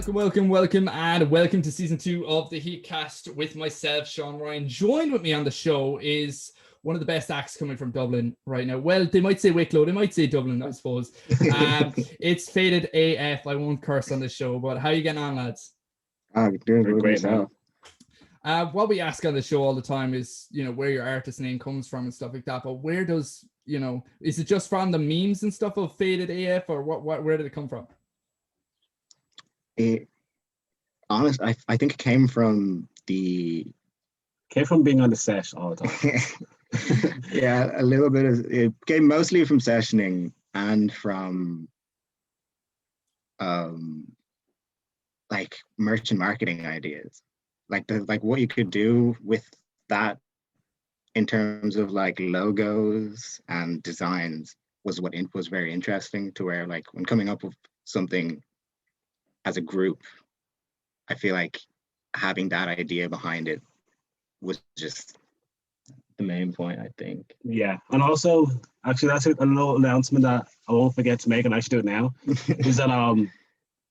Welcome, and welcome to season 2 of the Heatcast with myself, Seán Ryan. Joined with me on the show is one of the best acts coming from Dublin right now. Well, they might say Wicklow, they might say Dublin, I suppose. It's Faded AF. I won't curse on the show, but how are you getting on, lads? Doing great myself. What we ask on the show all the time is, where your artist name comes from and stuff like that. But where does, is it just from the memes and stuff of Faded AF, or where did it come from? I think it came from being on the set all the time. Yeah, a little bit of it came mostly from sessioning and from like merchant marketing ideas, like what you could do with that in terms of like logos and designs was very interesting, to where like when coming up with something as a group, I feel like having that idea behind it was just the main point, I think. Yeah, and also, actually, that's a little announcement that I won't forget to make, and I should do it now, is that,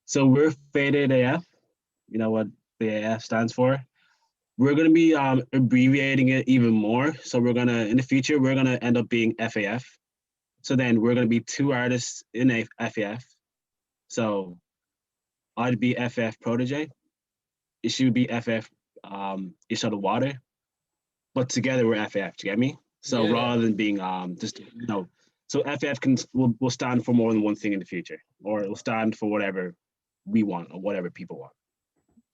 so we're Faded AF, you know what the AF stands for. We're going to be abbreviating it even more, so in the future, we're going to end up being FAF. So then we're going to be two artists in FAF. So I'd be FF Protege. She would be FF Ish Out of Water. But together we're FF, do you get me? So rather than being so FF will stand for more than one thing in the future, or it'll stand for whatever we want or whatever people want.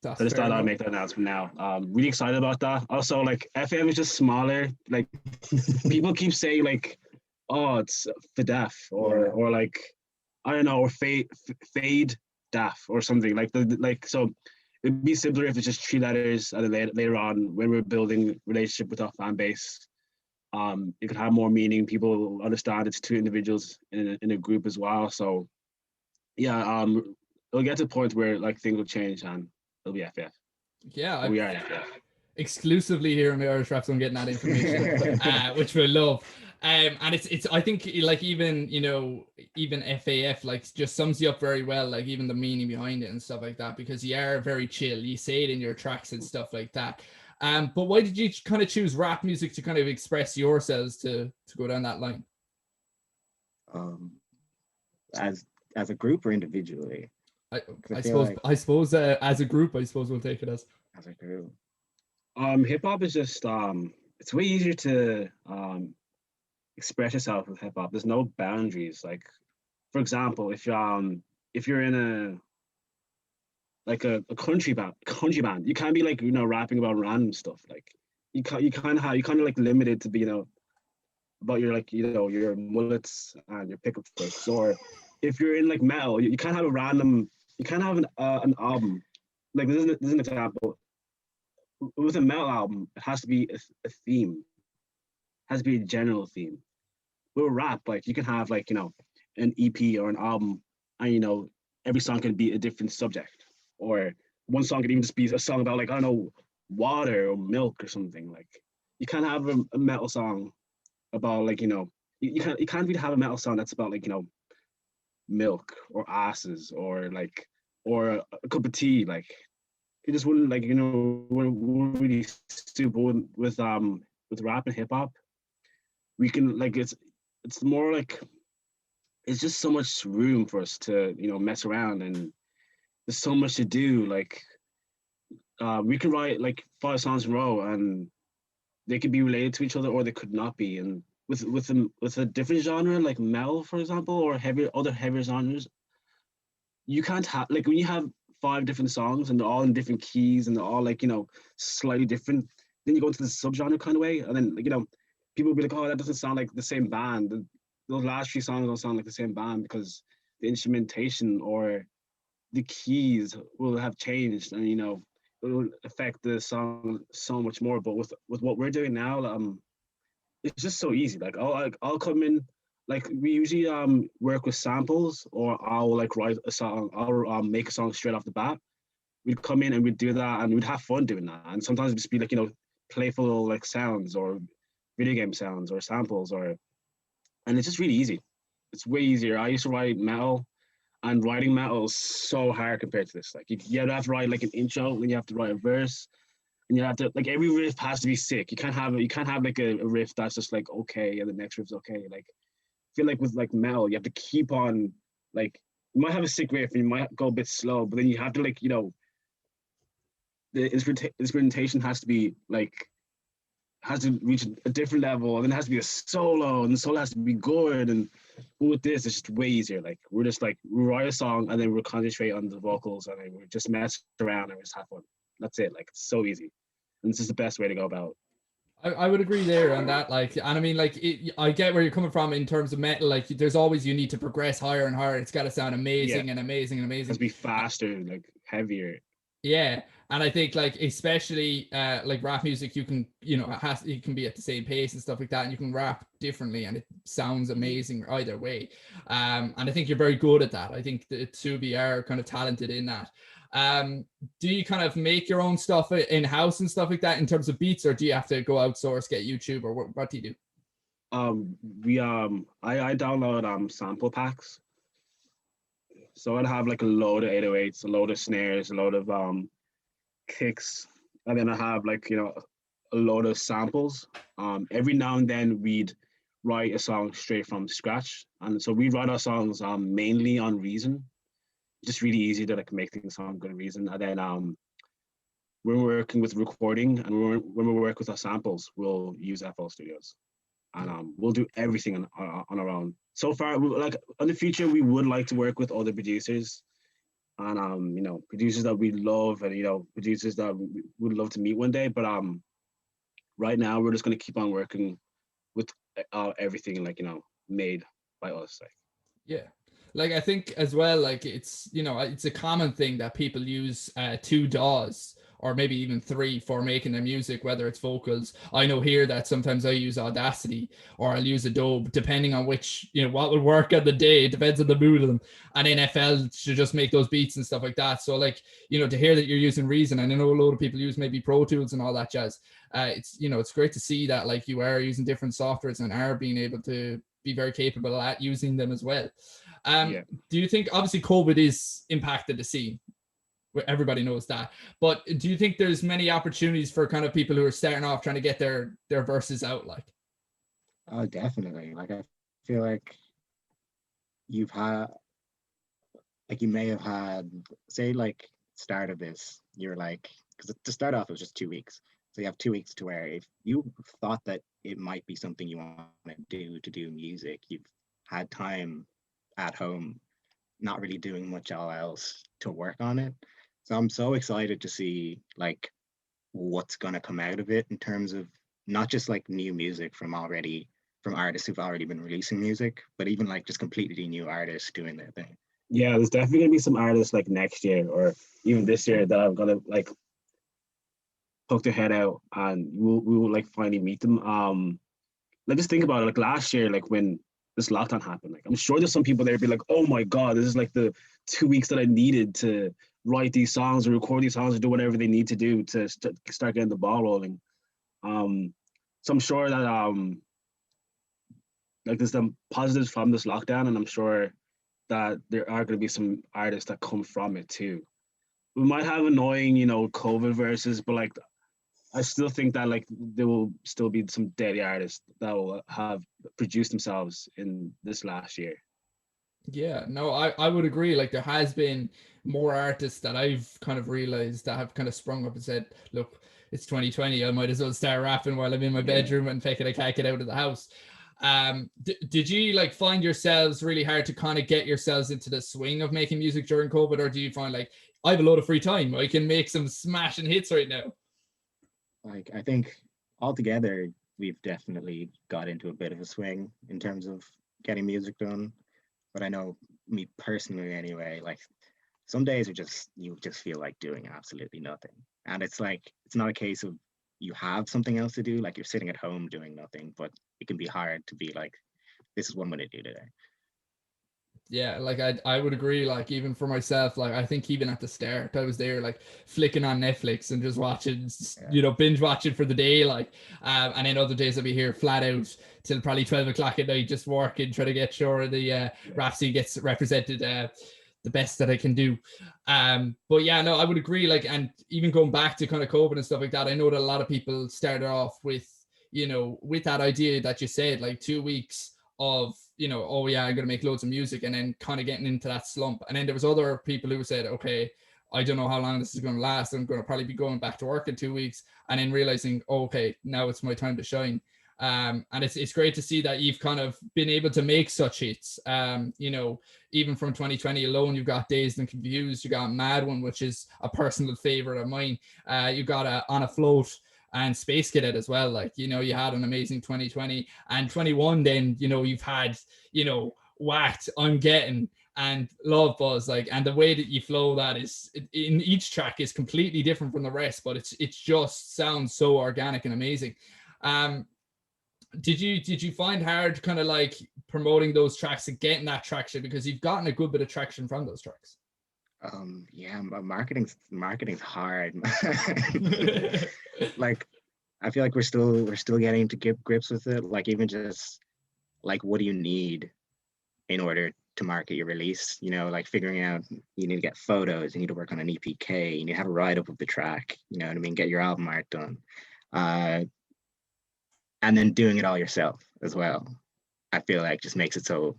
So I just thought I'd make that announcement now. Really excited about that. Also, like, FF is just smaller. Like, people keep saying like, oh, it's FDAF or like, I don't know, or Fade DAF or something so it'd be simpler if it's just 3 letters, and then later on when we're building relationship with our fan base, it could have more meaning. People understand it's 2 individuals in a group as well. So yeah, it'll get to a point where like things will change and it'll be FF. Yeah, we are FF. Exclusively here on the Irish Rap Zone getting that information, which we love. And it's I think like even FAF like just sums you up very well, like even the meaning behind it and stuff like that, because you are very chill. You say it in your tracks and stuff like that. But why did you kind of choose rap music to kind of express yourselves to go down that line? As a group or individually? I suppose as a group, I suppose we'll take it as a group. Hip hop is just it's way easier to express yourself with hip hop. There's no boundaries. Like, for example, if you're in a country band, you can't be like rapping about random stuff. Like you kind of like limited to be about your your mullets and your pickup trucks. Or if you're in like metal, you can't have you can't have an album. Like this is an example. With a metal album, it has to be a theme. It has to be a general theme. With rap, like you can have like an EP or an album, and every song can be a different subject, or one song could even just be a song about like, I don't know, water or milk or something. Like you can't have a metal song about like you can't really have a metal song that's about like milk or asses or a cup of tea. Like it just wouldn't wouldn't really suit. With rap and hip hop, we can like it's more like it's just so much room for us to mess around, and there's so much to do. Like we can write like 5 songs in a row and they could be related to each other or they could not be. And with a different genre like metal, for example, or other heavier genres, you can't have like when you have 5 different songs and they're all in different keys and they're all like slightly different, then you go into the subgenre kind of way, and then people will be like, oh, that doesn't sound like the same band. Those last 3 songs don't sound like the same band because the instrumentation or the keys will have changed, and it will affect the song so much more. But with what we're doing now, it's just so easy. Like I'll come in, like we usually work with samples, or I'll like write a song. I'll make a song straight off the bat. We'd come in and we'd do that, and we'd have fun doing that. And sometimes it'd just be like playful like sounds or video game sounds or samples, and it's just really easy. It's way easier. I used to write metal, And writing metal is so hard compared to this. Like you have to write like an intro, and you have to write a verse, and you have to like every riff has to be sick. You can't have like a riff that's just like okay, and the next riff's okay. Like I feel like with like metal, you have to keep on like you might have a sick riff and you might go a bit slow, but then you have to like the instrumentation has to be like has to reach a different level, and then it has to be a solo, and the solo has to be good. And with this, it's just way easier. Like we're just like we write a song and then we'll concentrate on the vocals, and then we just mess around and we just have fun. That's it. Like it's so easy, and this is the best way to go about it. I would agree there on that. Like, and I mean, like, I get where you're coming from in terms of metal. Like, there's always you need to progress higher and higher. It's got to sound amazing and amazing and amazing. It has to be faster, like heavier. Yeah, and I think like especially like rap music, you can it can be at the same pace and stuff like that, and you can rap differently, and it sounds amazing either way. And I think you're very good at that. I think the Subi are kind of talented in that. Do you kind of make your own stuff in house and stuff like that in terms of beats, or do you have to go outsource, get YouTube, or what do you do? I download sample packs. So I'd have like a load of 808s, a load of snares, a load of kicks, and then I have like a load of samples. Every now and then we'd write a song straight from scratch, and so we write our songs mainly on Reason. Just really easy to like make things sound good Reason. And then when we're working with recording and when we work with our samples, we'll use FL Studios, and we'll do everything on our own. So far, like in the future, we would like to work with other producers, and producers that we love, and producers that we would love to meet one day. But right now, we're just going to keep on working with everything like made by us. Like yeah. Like I think as well, like it's a common thing that people use 2 DAWs or maybe even 3 for making their music, whether it's vocals. I know here that sometimes I use Audacity or I'll use Adobe, depending on which, what will work on the day. It depends on the mood of them. And NFL should just make those beats and stuff like that. So like, to hear that you're using Reason, and I know a lot of people use maybe Pro Tools and all that jazz. It's great to see that like you are using different softwares and are being able to be very capable at using them as well. Do you think obviously COVID is impacted the scene? Everybody knows that, but do you think there's many opportunities for kind of people who are starting off trying to get their verses out? Like, oh, definitely. Like I feel like you may have had, say, like start of this, you're like, because to start off it was just 2 weeks, so you have 2 weeks to where if you thought that it might be something you want to do music, you've had time at home, not really doing much else to work on it. So I'm so excited to see like what's gonna come out of it in terms of not just like new music from artists who've already been releasing music, but even like just completely new artists doing their thing. Yeah, there's definitely gonna be some artists like next year or even this year that I'm gonna like poke their head out, and we will like finally meet them. Like just think about it, like last year, like when this lockdown happened, like I'm sure there's some people there be like, oh my god, this is like the 2 weeks that I needed to write these songs or record these songs or do whatever they need to do to start getting the ball rolling. So I'm sure that like there's some positives from this lockdown, and I'm sure that there are going to be some artists that come from it too. We might have annoying, COVID verses, but like I still think that like there will still be some deadly artists that will have produced themselves in this last year. Yeah, no, I would agree. Like there has been more artists that I've kind of realized that have kind of sprung up and said, look, it's 2020, I might as well start rapping while I'm in my bedroom and taking I can't get out of the house. Did you like find yourselves really hard to kind of get yourselves into the swing of making music during COVID, or do you find like I have a lot of free time, I can make some smashing hits right now? Like I think altogether we've definitely got into a bit of a swing in terms of getting music done. But I know me personally anyway, like some days you just feel like doing absolutely nothing. And it's like, it's not a case of you have something else to do, like you're sitting at home doing nothing, but it can be hard to be like, this is what I'm going to do today. Yeah, like I would agree. Like even for myself, like I think even at the start, I was there like flicking on Netflix and just watching, binge watching for the day. Like, and then other days I'll be here flat out till probably 12 o'clock at night, just working, trying to get sure the rap scene gets represented. the best that I can do. But yeah, no, I would agree. Like, and even going back to kind of COVID and stuff like that, I know that a lot of people started off with, you know, with that idea that you said, like 2 weeks of, you know, oh yeah, I'm gonna make loads of music, and then kind of getting into that slump. And then there was other people who said, okay, I don't know how long this is going to last. I'm going to probably be going back to work in 2 weeks, and then realizing, oh, okay, now it's my time to shine. And it's great to see that you've kind of been able to make such hits. You know, even from 2020 alone, you've got Dazed and Confused, you got Mad One, which is a personal favorite of mine. You got On a Float and Space Cadet as well. Like, you know, you had an amazing 2020 and 21. Then, you know, you've had, you know, Whacked, I'm Getting, and Love Buzz, like, and the way that you flow that is in each track is completely different from the rest, but it's just sounds so organic and amazing. Did you find hard kind of like promoting those tracks and getting that traction, because you've gotten a good bit of traction from those tracks? Yeah, marketing's hard. Like, I feel like we're still getting to get grips with it. Like, even just like, what do you need in order to market your release? You know, like figuring out, you need to get photos, you need to work on an EPK, you need to have a write-up of the track, you know what I mean, get your album art done, and then doing it all yourself as well. I feel like just makes it so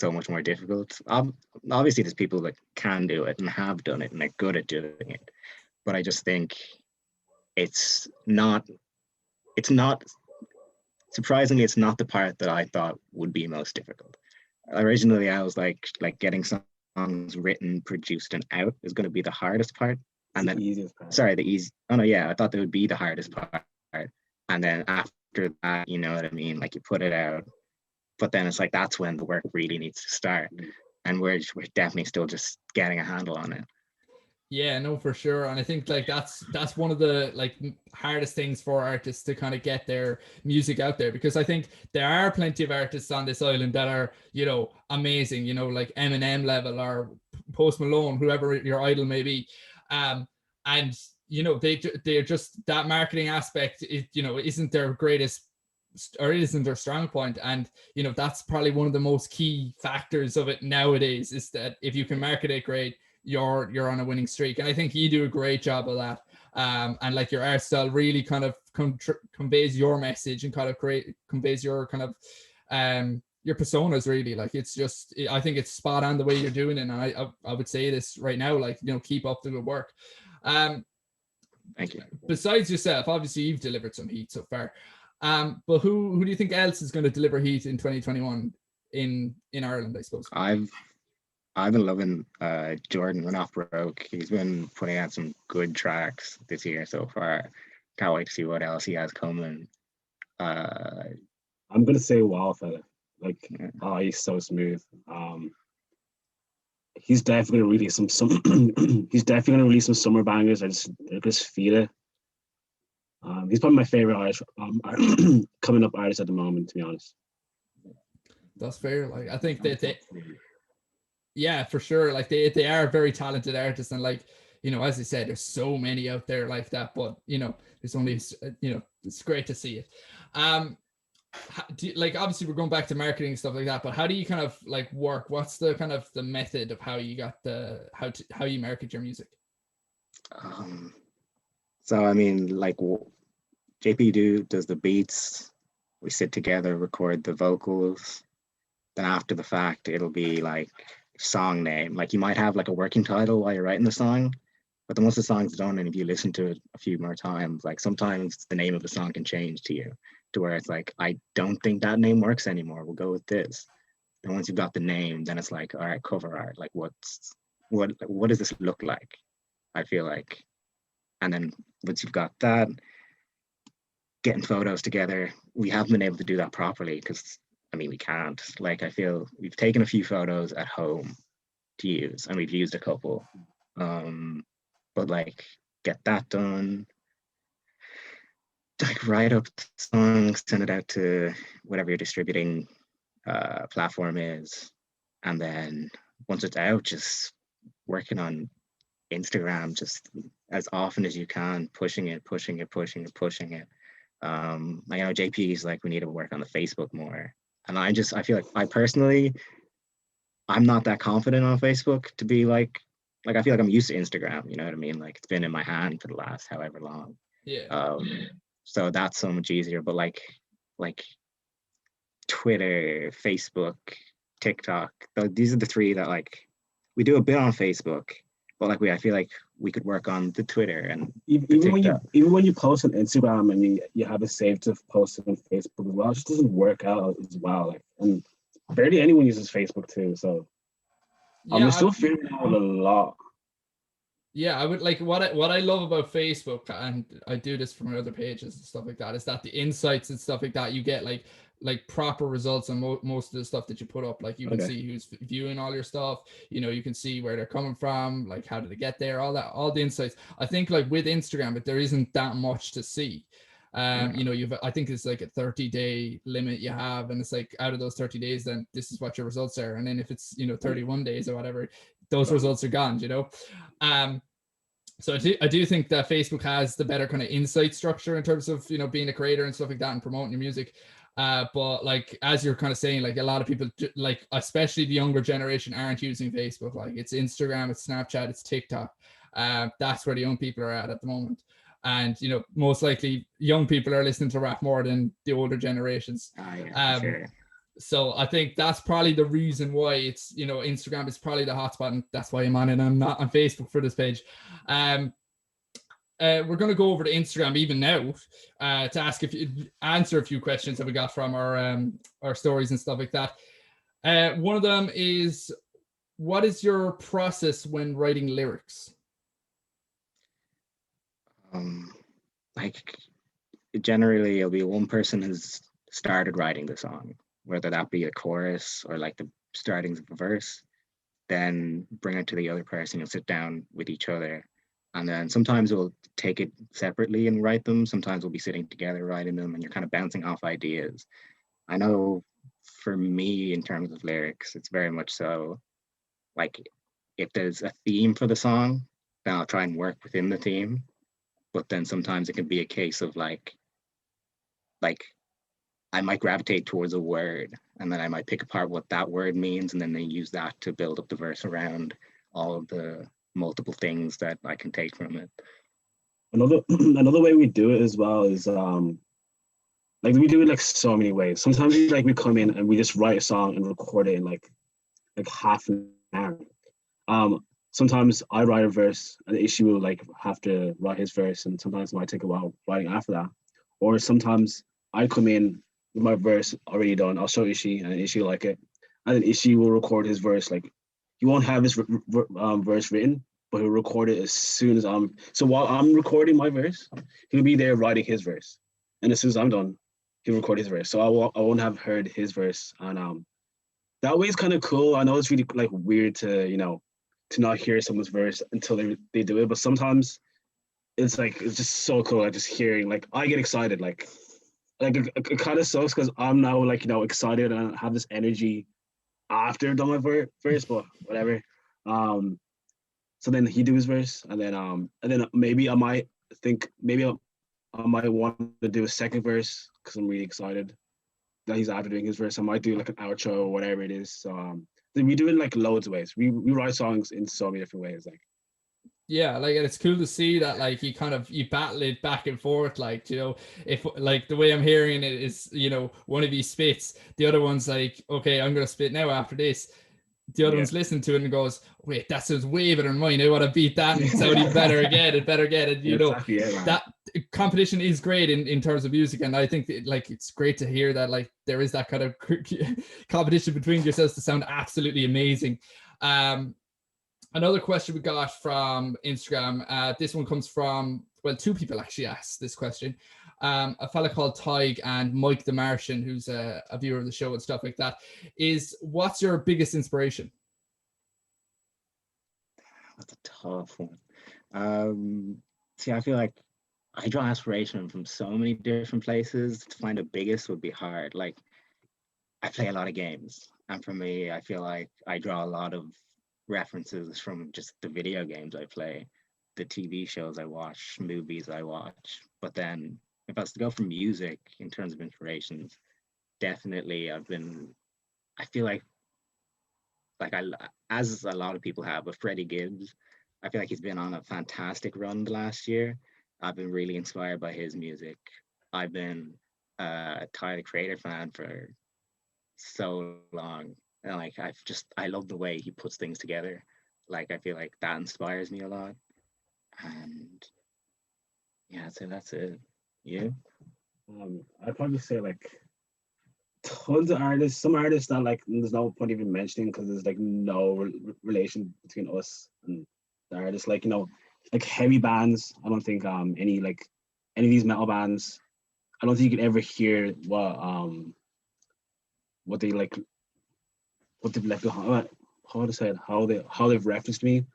much more difficult. Obviously there's people that can do it and have done it and they're good at doing it, but I just think it's not surprisingly, it's not the part that I thought would be most difficult. Originally I was like getting songs written, produced, and out is going to be the hardest part. And then I thought that would be the hardest part. And then after that, you know what I mean, like, you put it out, but then it's like that's when the work really needs to start. And we're definitely still just getting a handle on it. Yeah, no, for sure. And I think like that's one of the like hardest things for artists to kind of get their music out there, because I think there are plenty of artists on this island that are, you know, amazing, you know, like Eminem level or Post Malone, whoever your idol may be. And you know, they're just, that marketing aspect, you know, isn't their greatest, or it isn't their strong point. And you know, that's probably one of the most key factors of it nowadays, is that if you can market it great, you're on a winning streak. And I think you do a great job of that. And like, your art style really kind of conveys your message and kind of conveys your kind of your personas, really. Like, it's just, I think it's spot on the way you're doing it. And I would say this right now, like, you know, keep up the good work. Thank you. Besides yourself, obviously you've delivered some heat so far. But who do you think else is going to deliver heat in 2021 in Ireland, I suppose? I've been loving Jordan Run Off Broke. He's been putting out some good tracks this year so far. Can't wait to see what else he has coming. I'm gonna say Wildfella. Like, oh, he's so smooth. He's definitely gonna release some he's definitely gonna release some summer bangers. I just feel it. He's probably my favorite artist, coming up artist at the moment, to be honest. That's fair. Like, I think that yeah, for sure. Like, they are very talented artists, and like, you know, as I said, there's so many out there like that. But you know, there's only, you know, it's great to see it. Like, obviously we're going back to marketing and stuff like that, but how do you kind of like work? What's the kind of the method of how you got how you market your music? So I mean, like, JP does the beats, we sit together, record the vocals, then after the fact it'll be like song name. Like, you might have like a working title while you're writing the song, but then once the song's done and if you listen to it a few more times, like, sometimes the name of the song can change to where it's like, I don't think that name works anymore, we'll go with this. And once you've got the name, then it's like, all right, cover art, like, what does this look like, I feel like. And then once you've got that, getting photos together, we haven't been able to do that properly because, I mean, we can't. Like, I feel we've taken a few photos at home to use, and we've used a couple. But like, get that done, like, write up songs, send it out to whatever your distributing platform is, and then once it's out, just working on Instagram just as often as you can, pushing it. I know JP's like, we need to work on the Facebook more. And I feel like I personally, I'm not that confident on Facebook to be like I feel like I'm used to Instagram, you know what I mean? Like it's been in my hand for the last however long. Yeah. So that's so much easier. But like Twitter, Facebook, TikTok, these are the three that like we do a bit on Facebook, but like I feel like we could work on the Twitter and even when you post on Instagram and you have it saved to post on Facebook as well, it just doesn't work out as well. Like, and barely anyone uses Facebook too, so I'm still figuring out a lot. Yeah, I would like what I love about Facebook, and I do this for my other pages and stuff like that, is that the insights and stuff like that, you get like proper results on most of the stuff that you put up. Like you can see who's viewing all your stuff, you know, you can see where they're coming from, like how did they get there, all that, all the insights. I think like with Instagram, but there isn't that much to see. You know, I think it's like a 30-day limit you have, and it's like out of those 30 days, then this is what your results are. And then if it's, you know, 31 days or whatever, those results are gone, you know. So I do think that Facebook has the better kind of insight structure in terms of, you know, being a creator and stuff like that and promoting your music. But like, as you're kind of saying, like a lot of people, like especially the younger generation, aren't using Facebook. Like it's Instagram, it's Snapchat, it's TikTok. That's where the young people are at the moment. And, you know, most likely young people are listening to rap more than the older generations. Sure. So I think that's probably the reason why it's, you know, Instagram is probably the hotspot, and that's why I'm on it. I'm not on Facebook for this page. We're going to go over to Instagram even now to answer a few questions that we got from our stories and stuff like that. One of them is, what is your process when writing lyrics? Like generally it'll be one person who's started writing the song, whether that be a chorus or like the startings of a verse, then bring it to the other person and sit down with each other. And then sometimes we'll take it separately and write them. Sometimes we'll be sitting together writing them, and you're kind of bouncing off ideas. I know for me, in terms of lyrics, it's very much so like if there's a theme for the song, then I'll try and work within the theme. But then sometimes it can be a case of like I might gravitate towards a word, and then I might pick apart what that word means, and then they use that to build up the verse around all of the multiple things that I can take from it. Another way we do it as well is like we do it like so many ways. Sometimes we come in and we just write a song and record it in like half an hour. Sometimes I write a verse and Ishi will like have to write his verse, and sometimes it might take a while writing after that. Or sometimes I come in with my verse already done. I'll show Ishi, and Ishi will like it, and then Ishi will record his verse. Like he won't have his verse written, but he'll record it as soon as I'm. So while I'm recording my verse, he'll be there writing his verse, and as soon as I'm done, he'll record his verse. So I won't have heard his verse, and that way it's kind of cool. I know it's really like weird to to not hear someone's verse until they do it, but sometimes it's just so cool. Like just hearing, like I get excited, like it kind of sucks because I'm now like excited and I have this energy after I've done my verse, but whatever. So then he do his verse, and then maybe I might think I might want to do a second verse because I'm really excited that he's after doing his verse. I might do like an outro or whatever it is. So then we do it in like loads of ways. We write songs in so many different ways. Like yeah, like, and it's cool to see that like you battle it back and forth. Like, if like the way I'm hearing it is, one of you spits, the other one's like, okay, I'm gonna spit now after this. The other one's listening to it and goes, wait, that sounds way better than mine. I want to beat that and sound even better again. It better get it. Exactly, yeah, that competition is great in terms of music. And I think that, like, it's great to hear that like there is that kind of competition between yourselves to sound absolutely amazing. Another question we got from Instagram. This one comes from, well, two people actually asked this question. A fella called Tig and Mike the Martian, who's a viewer of the show and stuff like that, is what's your biggest inspiration? That's a tough one. See, I feel like I draw inspiration from so many different places. To find the biggest would be hard. Like, I play a lot of games, and for me, I feel like I draw a lot of references from just the video games I play, the TV shows I watch, movies I watch. But then if I was to go from music in terms of inspirations, definitely I feel like like as a lot of people have, but Freddie Gibbs, I feel like he's been on a fantastic run the last year. I've been really inspired by his music. I've been a Tyler the Creator fan for so long, and like I love the way he puts things together. Like I feel like that inspires me a lot, and yeah, I'd say that's it. You? I'd probably say like tons of artists. Some artists that like there's no point even mentioning because there's like no relation between us and the artists. Like like heavy bands. I don't think any of these metal bands. I don't think you could ever hear what they like, what they've left behind. How to say it? How they've referenced me.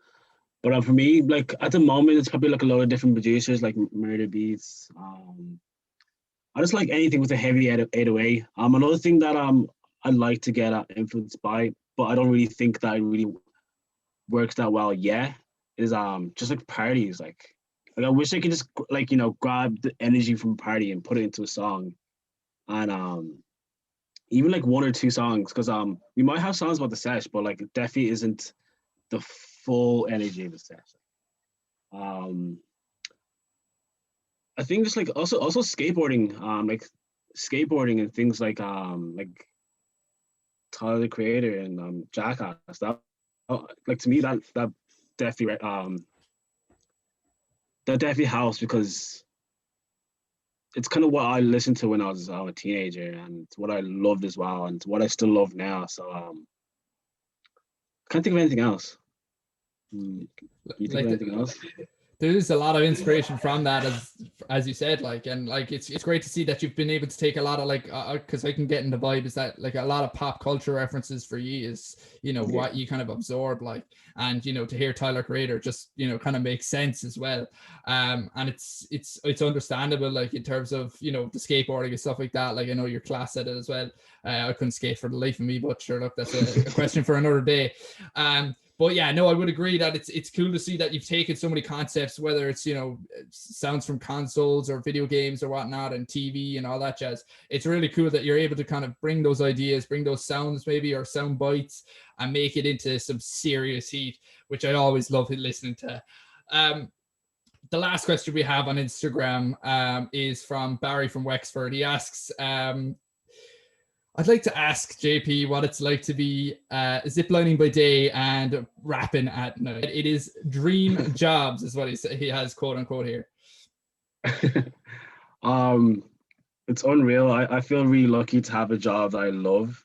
But for me, like at the moment, it's probably like a lot of different producers, like Murder Beats. I just like anything with a heavy 808. Another thing that I'd like to get influenced by, but I don't really think that it really works that well yet, is just like parties. Like I wish I could just like grab the energy from a party and put it into a song, and even like one or two songs, because we might have songs about the sesh, but like it definitely isn't the full energy of the sesh. I think just like also skateboarding, like skateboarding and things like Tyler the Creator and Jackass. That like to me that definitely that definitely helps because it's kind of what I listened to when I was a teenager, and it's what I loved as well, and what I still love now. So can't think of anything else. You think of anything else? There's a lot of inspiration from that, as you said, like, and like it's great to see that you've been able to take a lot of like, because I can get in the vibe is that like a lot of pop culture references for you is what you kind of absorb, like, and to hear Tyler Creator just kind of makes sense as well, and it's understandable, like in terms of the skateboarding and stuff like that. Like I know your class said it as well. I couldn't skate for the life of me, but sure, look, that's a question for another day. But yeah, no, I would agree that it's cool to see that you've taken so many concepts, whether it's, sounds from consoles or video games or whatnot and TV and all that jazz. It's really cool that you're able to kind of bring those ideas, bring those sounds maybe or sound bites and make it into some serious heat, which I always love listening to. The last question we have on Instagram is from Barry from Wexford. He asks, I'd like to ask JP what it's like to be ziplining by day and rapping at night. It is dream jobs, is what he has, quote unquote, here. It's unreal. I feel really lucky to have a job that I love.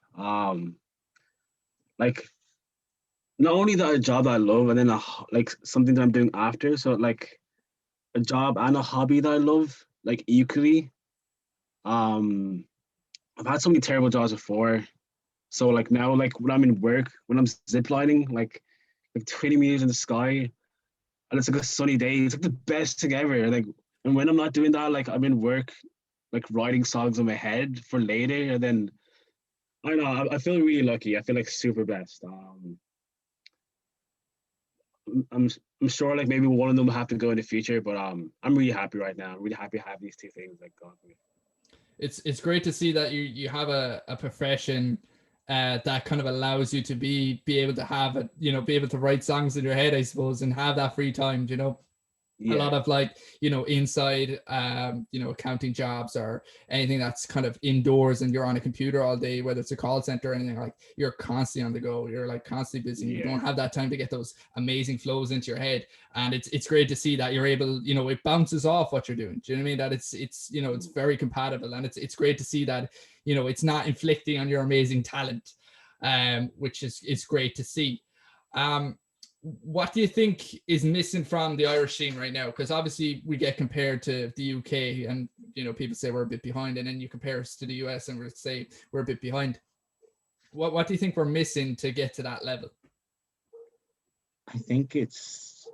Like not only that, a job that I love, and then like something that I'm doing after. So like a job and a hobby that I love, like equally. I've had so many terrible jobs before. So like now, like when I'm in work, when I'm ziplining, like 20 meters in the sky, and it's like a sunny day, it's like the best thing ever. Like, and when I'm not doing that, like I'm in work, like writing songs in my head for later, and then I don't know, I feel really lucky. I feel like super blessed. I'm sure like maybe one of them will have to go in the future, but I'm really happy right now. I'm really happy to have these two things like going for me. It's great to see that you have a profession that kind of allows you to be able to have be able to write songs in your head, I suppose, and have that free time. A lot of like inside accounting jobs or anything that's kind of indoors and you're on a computer all day, whether it's a call center or anything, like you're constantly on the go, you're like constantly busy. You don't have that time to get those amazing flows into your head, and it's great to see that you're able, it bounces off what you're doing. Do you know what I mean? That it's it's very compatible, and it's great to see that it's not inflicting on your amazing talent, which is great to see. What do you think is missing from the Irish scene right now? Because obviously we get compared to the UK, and people say we're a bit behind, and then you compare us to the US and we say we're a bit behind. What do you think we're missing to get to that level? I think it's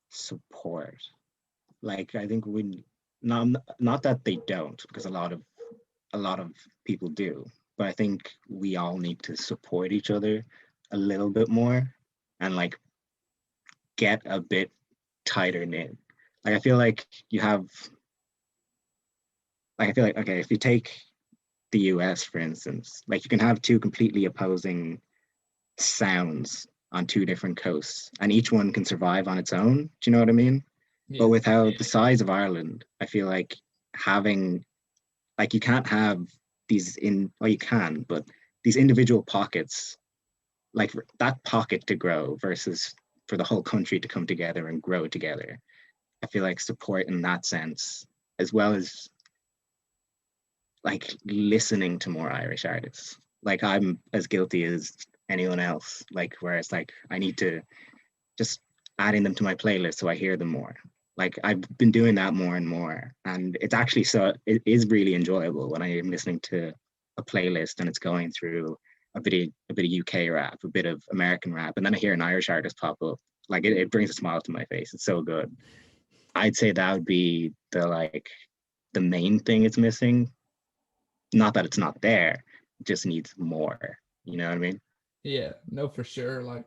support. Like I think we not that they don't, because a lot of people do, but I think we all need to support each other a little bit more and like get a bit tighter knit. Like I feel like okay, if you take the US for instance, like you can have two completely opposing sounds on two different coasts, and each one can survive on its own. Do you know what I mean? Yeah. But without the size of Ireland, I feel like having, like, you can't have these well, you can, but these individual pockets, like that pocket to grow versus for the whole country to come together and grow together. I feel like support in that sense, as well as like listening to more Irish artists. Like I'm as guilty as anyone else. Like where it's like I need to just adding them to my playlist so I hear them more. Like I've been doing that more and more, and it's actually it is really enjoyable when I am listening to a playlist and it's going through a bit of UK rap, a bit of American rap, and then I hear an Irish artist pop up. Like it brings a smile to my face. It's so good. I'd say that would be the main thing it's missing. Not that it's not there, it just needs more. You know what I mean? Yeah, no, for sure. Like,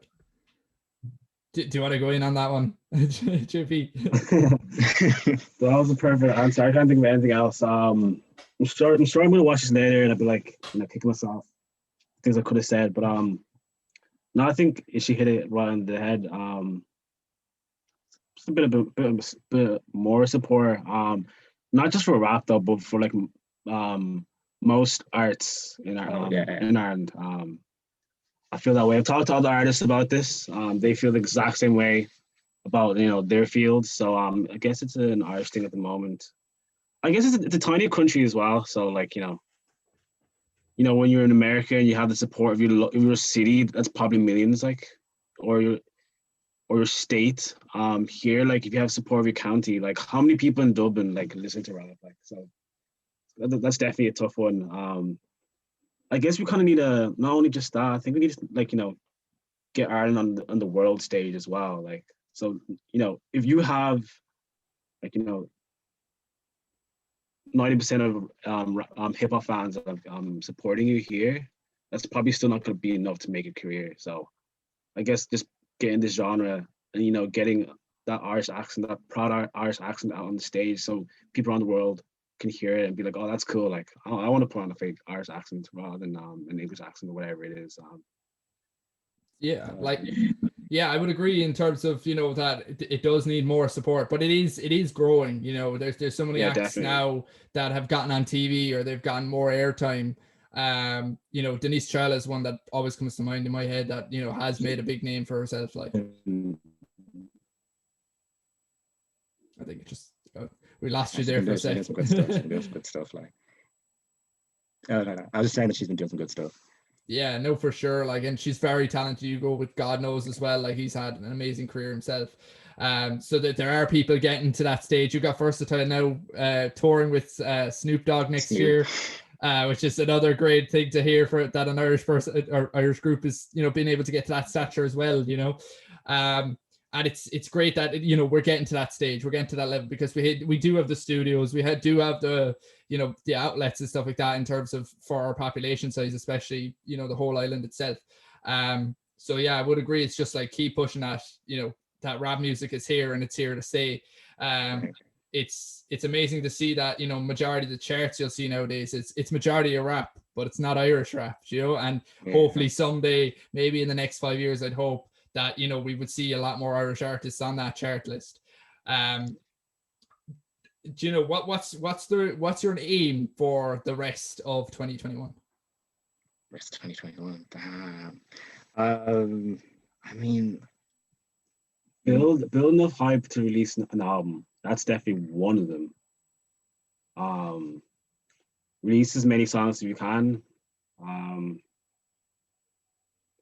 do you want to go in on that one, JP? That was a perfect answer. I can't think of anything else. I'm sure I'm gonna watch this later and I'll be like, kicking myself, things I could have said. But no, I think she hit it right on the head. Just a bit more support. Not just for rap though, but for like most arts in Ireland. I feel that way. I've talked to other artists about this. They feel the exact same way about their fields. So I guess it's an Irish thing at the moment. I guess it's a tiny country as well. So like when you're in America and you have the support of your city, that's probably millions, like, or your state. Here, like if you have support of your county, like how many people in Dublin like listen to rap? Like, so that's definitely a tough one. I guess we kind of need not only just that. I think we need to like get Ireland on the world stage as well. Like, so if you have like 90% of hip hop fans supporting you here, that's probably still not going to be enough to make a career. So I guess just getting this genre and getting that Irish accent, that proud Irish accent out on the stage, so people around the world can hear it and be like, oh, that's cool. Like I want to put on a fake Irish accent rather than an English accent or whatever it is. I would agree in terms of that it does need more support, but it is growing. There's so many acts definitely now that have gotten on TV or they've gotten more airtime. Denise Trell is one that always comes to mind in my head that has made a big name for herself. Like, I think it just we lost you there for a second. Some good stuff. Good stuff. Like, no. I was just saying that she's been doing some good stuff. Yeah, no, for sure. Like, and she's very talented. You go with God Knows as well. Like, he's had an amazing career himself. So that there are people getting to that stage. You've got Versatile now touring with Snoop Dogg next year, which is another great thing to hear for that an Irish person or Irish group is being able to get to that stature as well. And it's great that we're getting to that stage, we're getting to that level, because we do have the studios, we do have the the outlets and stuff like that in terms of for our population size, especially the whole island itself. So yeah, I would agree. It's just like keep pushing that. That rap music is here and it's here to stay. It's amazing to see that majority of the charts you'll see nowadays it's majority of rap, but it's not Irish rap. And hopefully someday, maybe in the next 5 years, I'd hope that we would see a lot more Irish artists on that chart list. Do you know what's your aim for the rest of 2021? Rest of 2021. Damn. I mean, build enough hype to release an album. That's definitely one of them. Release as many songs as you can.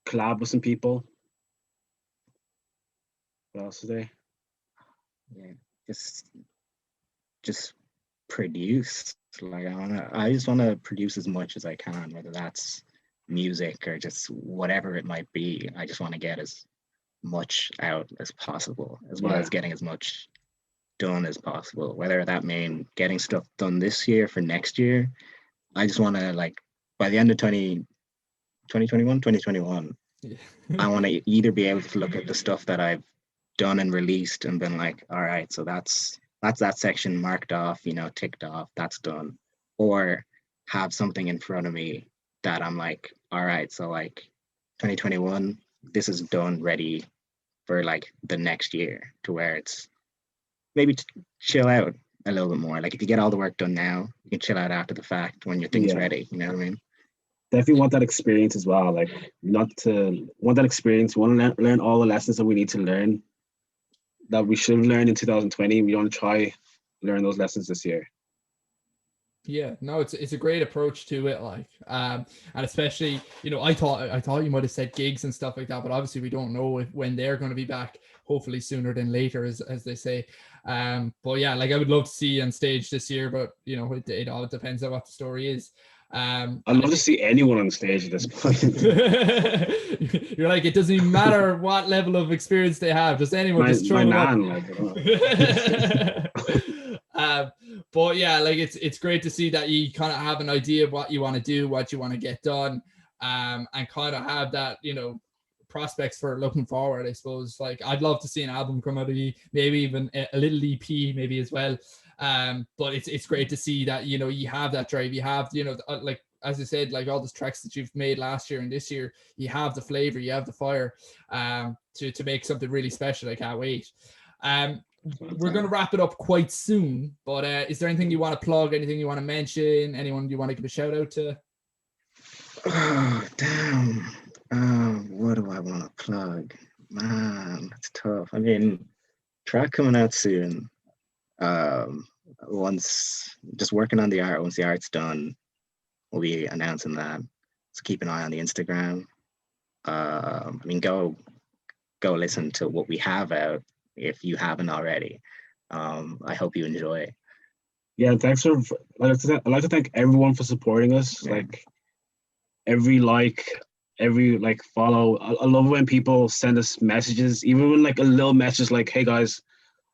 Collab with some people. What else is there? Yeah, just produce. Like I just want to produce as much as I can, whether that's music or just whatever it might be. I just want to get as much out as possible, as well as getting as much done as possible. Whether that mean getting stuff done this year for next year. I just want to, like, by the end of 2021, I want to either be able to look at the stuff that I've done and released and been like, all right, so that's that section marked off, ticked off, that's done, or have something in front of me that I'm like, all right, so like 2021, this is done, ready for like the next year, to where it's maybe chill out a little bit more. Like if you get all the work done now, you can chill out after the fact when your thing's ready. You know what I mean? Definitely want that experience as well. Like want that experience. Want to learn all the lessons that we need to learn, that we should have learned in 2020. We want to try learn those lessons this year. Yeah, no, it's a great approach to it, like, and especially, you know, I thought you might have said gigs and stuff like that, but obviously we don't know when they're going to be back. Hopefully sooner than later, as they say. But yeah, like I would love to see you on stage this year, but you know, it all depends on what the story is. I'd love to see anyone on stage at this point. You're like, it doesn't even matter what level of experience they have, just anyone just throw it up. But yeah, like it's great to see that you kind of have an idea of what you want to do, what you want to get done, and kind of have that, you know, prospects for looking forward, I suppose. Like I'd love to see an album come out of you, maybe even a little EP maybe as well. But it's great to see that, you know, you have that drive, you have, you know, like as I said, like all the tracks that you've made last year and this year, you have the flavor, you have the fire, to make something really special. I can't wait. We're going to wrap it up quite soon, but is there anything you want to plug, anything you want to mention, anyone you want to give a shout out to? Oh, damn. What do I want to plug? Man, that's tough. I mean, track coming out soon. Once, just working on the art. Once the art's done, we'll be announcing that. So keep an eye on the Instagram. I mean, go listen to what we have out if you haven't already. I hope you enjoy. Yeah, thanks for. I'd like to thank everyone for supporting us. Yeah. Like every follow. I love when people send us messages, even when like a little message like, "Hey guys,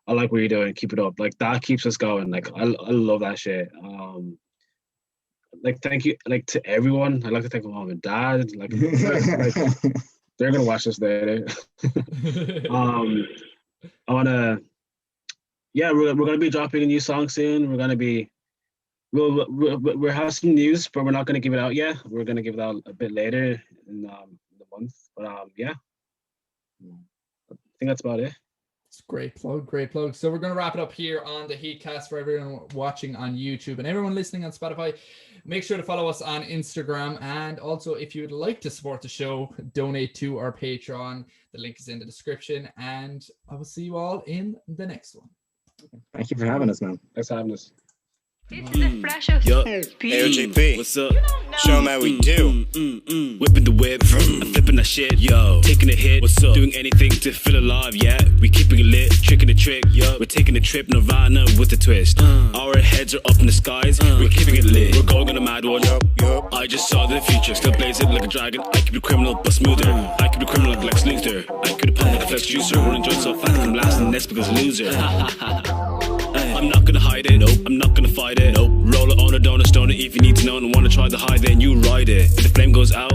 I like what you're doing. Keep it up." Like that keeps us going. Like I love that shit. Like thank you, like to everyone. I'd like to thank my mom and dad. Like they're gonna watch this later. I wanna. Yeah, we're gonna be dropping a new song soon. We're gonna be. We'll have some news, but we're not gonna give it out yet. We're gonna give it out a bit later in the month. But yeah, I think that's about it. It's great plug. So we're going to wrap it up here on the Heatcast for everyone watching on YouTube and everyone listening on Spotify. Make sure to follow us on Instagram, and also if you would like to support the show, donate to our Patreon. The link is in the description, and I will see you all in the next one. Thank you for having us, man. Thanks for having us. It's the flash of LGP. What's up? Show 'em how we do. Whipping the whip, I'm flipping that shit, yo. Taking a hit, what's up? Doing anything to feel alive, yeah. We keeping it lit, tricking the trick, yo. We're taking a trip, Nirvana with a twist. Our heads are up in the skies, we're keeping it lit. We're going on a mad one. I just saw the future, still blaze it like a dragon. I keep the criminal but smoother. I keep the criminal like Lex Luthor. I keep the pump like a flex juicer. Running joints so fast, I'm lasting next because loser. I'm not gonna hide it, nope. I'm not gonna fight it, nope. Roll it on a donut, stone it. If you need to know and wanna try to hide, then you ride it. If the flame goes out,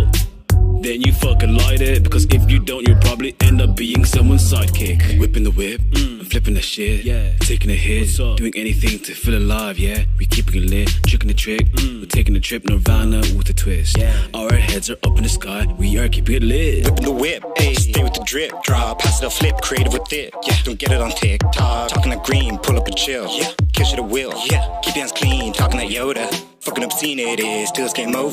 then you fucking light it. Because if you don't, you'll probably end up being someone's sidekick. Whipping the whip, I'm flipping the shit, yeah. Taking a hit, doing anything to feel alive, yeah. We keeping it lit, tricking the trick. We're taking a trip, Nirvana with a twist, yeah. Our heads are up in the sky, we are keeping it lit. Whipping the whip, ayy, stay with the drip. Drop, pass it a flip, creative with it, yeah. Don't get it on TikTok. Talking that green, pull up and chill, yeah. Kiss it a will, yeah. Keep your hands clean, talking that Yoda. Fucking obscene it is, till it's game over.